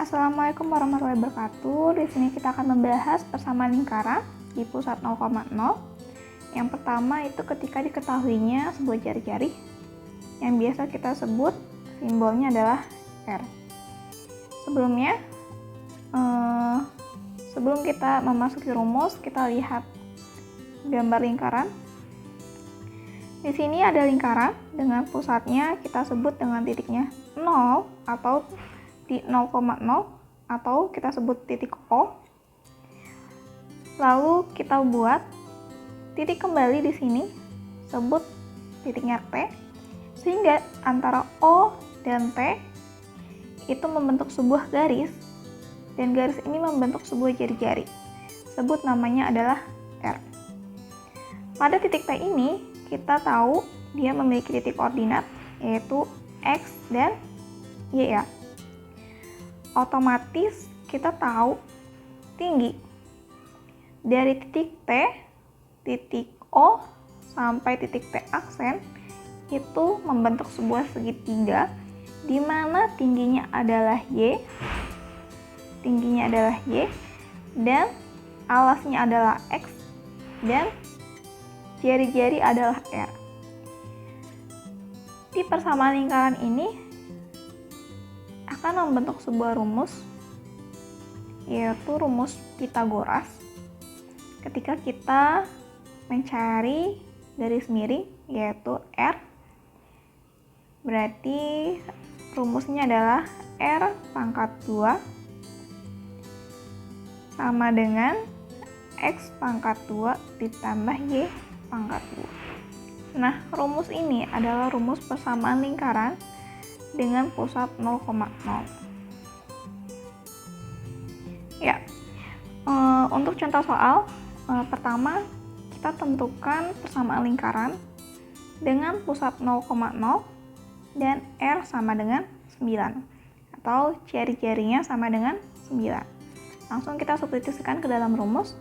Assalamualaikum warahmatullahi wabarakatuh. Di sini kita akan membahas persamaan lingkaran di pusat 0,0. Yang pertama itu ketika diketahuinya sebuah jari-jari yang biasa kita sebut simbolnya adalah R. Sebelumnya, sebelum kita memasuki rumus, kita lihat gambar lingkaran. Di sini ada lingkaran dengan pusatnya kita sebut dengan titiknya 0 atau di 0,0 atau kita sebut titik O. Lalu kita buat titik kembali di sini, sebut titiknya T, sehingga antara O dan T itu membentuk sebuah garis, dan garis ini membentuk sebuah jari-jari. Sebut namanya adalah R. Pada titik T ini, kita tahu dia memiliki titik koordinat, yaitu X dan Y ya. Otomatis kita tahu tinggi dari titik T, titik O, sampai titik T aksen itu membentuk sebuah segitiga di mana tingginya adalah Y, dan alasnya adalah X, dan jari-jari adalah R. Di persamaan lingkaran ini akan membentuk sebuah rumus, yaitu rumus Pythagoras. Ketika kita mencari garis miring, yaitu R, berarti rumusnya adalah R pangkat 2 sama dengan X pangkat 2 ditambah Y pangkat 2. Nah, rumus ini adalah rumus persamaan lingkaran dengan pusat 0,0. Ya, untuk contoh soal, pertama kita tentukan persamaan lingkaran dengan pusat 0,0 dan R sama dengan 9, atau jari-jarinya sama dengan 9. Langsung kita substitusikan ke dalam rumus.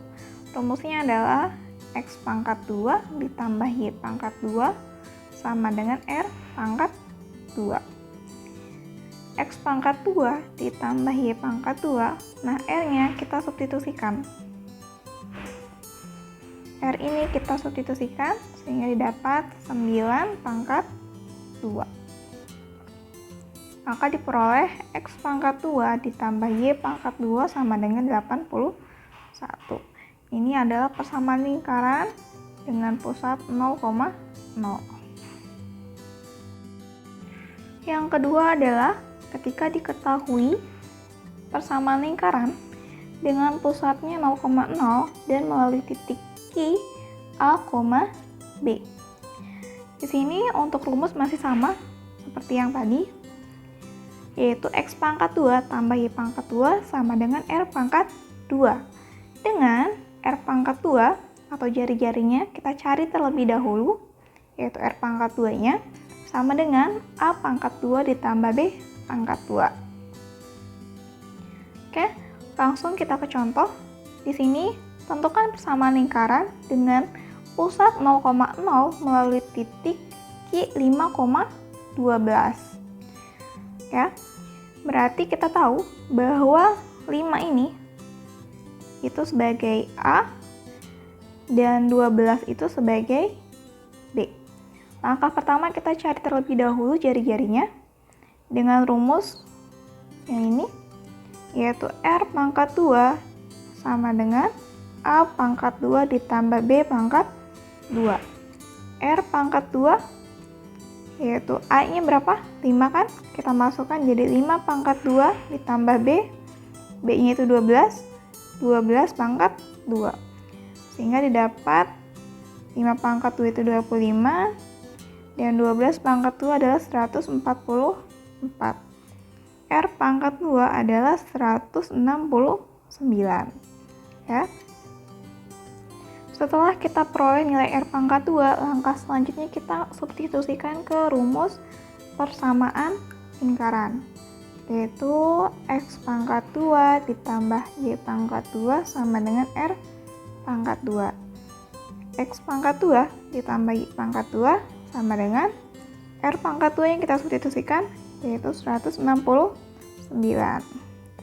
Rumusnya adalah X pangkat 2 ditambah Y pangkat 2 sama dengan R pangkat 2. X pangkat 2 ditambah Y pangkat 2, nah R-nya kita substitusikan. R ini kita substitusikan sehingga didapat 9 pangkat 2. Maka diperoleh X pangkat 2 ditambah Y pangkat 2 sama dengan 81. Ini adalah persamaan lingkaran dengan pusat 0,0. Yang kedua adalah ketika diketahui persamaan lingkaran dengan pusatnya 0,0 dan melalui titik Q, A, B. Di sini untuk rumus masih sama seperti yang tadi, yaitu X pangkat 2 tambah Y pangkat 2 sama dengan R pangkat 2. Dengan R pangkat 2 atau jari-jarinya kita cari terlebih dahulu, yaitu R pangkat 2-nya sama dengan A pangkat 2 ditambah B pangkat 2. Oke, langsung kita ke contoh. Di sini tentukan persamaan lingkaran dengan pusat 0,0 melalui titik Q 5,12. Ya. Berarti kita tahu bahwa 5 ini itu sebagai A dan 12 itu sebagai B. Langkah pertama kita cari terlebih dahulu jari-jarinya dengan rumus yang ini, yaitu R pangkat 2 sama dengan A pangkat 2 ditambah B pangkat 2. R pangkat 2 yaitu A-nya berapa? 5 kan? Kita masukkan jadi 5 pangkat 2 ditambah B. B-nya itu 12. 12 pangkat 2. Sehingga didapat 5 pangkat 2 itu 25. Dan 12 pangkat 2 adalah 144. R pangkat 2 adalah 169. Ya. Setelah kita peroleh nilai R pangkat 2, langkah selanjutnya kita substitusikan ke rumus persamaan lingkaran, yaitu X pangkat 2 ditambah Y pangkat 2 sama dengan R pangkat 2. X pangkat 2 ditambah Y pangkat 2 sama dengan R pangkat 2 yang kita substitusikan, yaitu 169.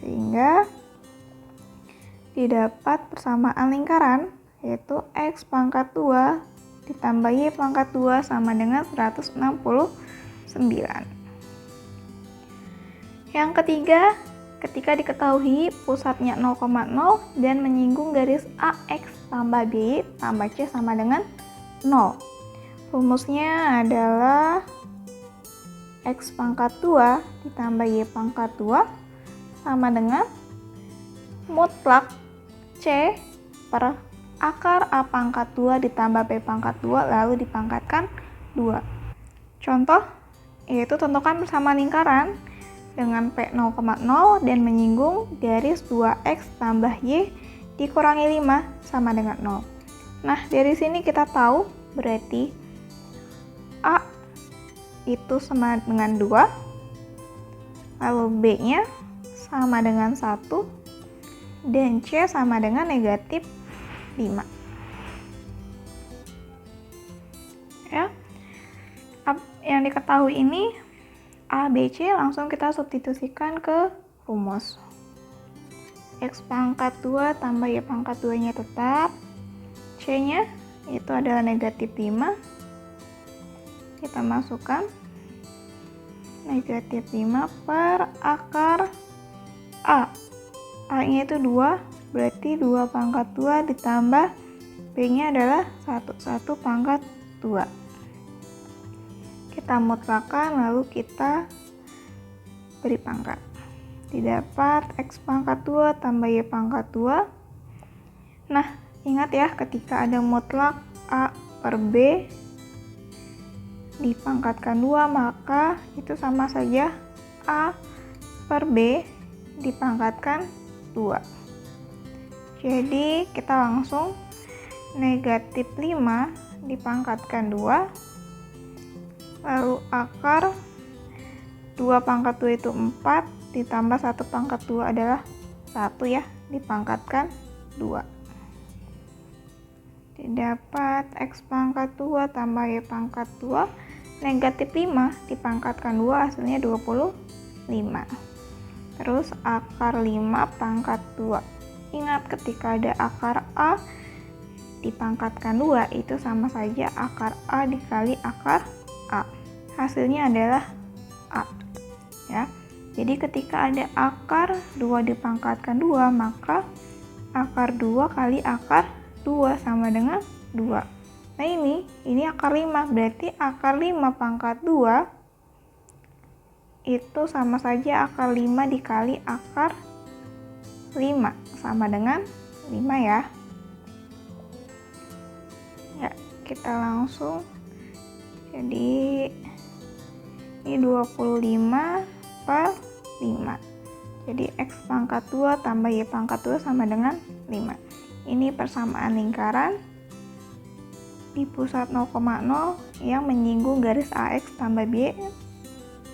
Sehingga didapat persamaan lingkaran, yaitu X pangkat 2 ditambah Y pangkat 2 sama dengan 169. Yang ketiga, ketika diketahui pusatnya 0,0 dan menyinggung garis AX tambah BY tambah C sama dengan 0. Rumusnya adalah X pangkat 2 ditambah Y pangkat 2 sama dengan mutlak C per akar A pangkat 2 ditambah B pangkat 2 lalu dipangkatkan 2. Contoh yaitu tentukan persamaan lingkaran dengan P 0,0 dan menyinggung garis 2X tambah Y dikurangi 5 sama dengan 0. Nah, dari sini kita tahu berarti A itu sama dengan 2, lalu B-nya sama dengan 1, dan C sama dengan negatif 5. Ya, yang diketahui ini A, B, C langsung kita substitusikan ke rumus. X pangkat 2 tambah Y pangkat 2-nya tetap. C-nya itu adalah negatif 5. Kita masukkan negatif 5 per akar A. A-nya itu 2, berarti 2 pangkat 2 ditambah B-nya adalah 1 pangkat 2. Kita mutlakkan lalu kita beri pangkat. Didapat X pangkat 2 tambah Y pangkat 2. Nah, ingat ya, ketika ada mutlak A per B dipangkatkan 2, maka itu sama saja A per B dipangkatkan 2. Jadi kita langsung negatif 5 dipangkatkan 2, lalu akar 2 pangkat 2 itu 4 ditambah 1 pangkat 2 adalah 1 ya, dipangkatkan 2. Didapat X pangkat 2 tambah Y pangkat 2, negatif 5 dipangkatkan 2 hasilnya 25. Terus akar 5 pangkat 2. Ingat, ketika ada akar A dipangkatkan 2 itu sama saja akar A dikali akar A. Hasilnya adalah A. Ya. Jadi ketika ada akar 2 dipangkatkan 2, maka akar 2 kali akar 2 sama dengan 2. Nah ini akar 5, berarti akar 5 pangkat 2 itu sama saja akar 5 dikali akar 5 sama dengan 5 ya. Ya, kita langsung. Jadi ini 25 per 5. Jadi X pangkat 2 tambah Y pangkat 2 sama dengan 5. Ini persamaan lingkaran di pusat 0,0 yang menyinggung garis AX tambah B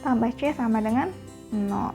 tambah C sama dengan 0.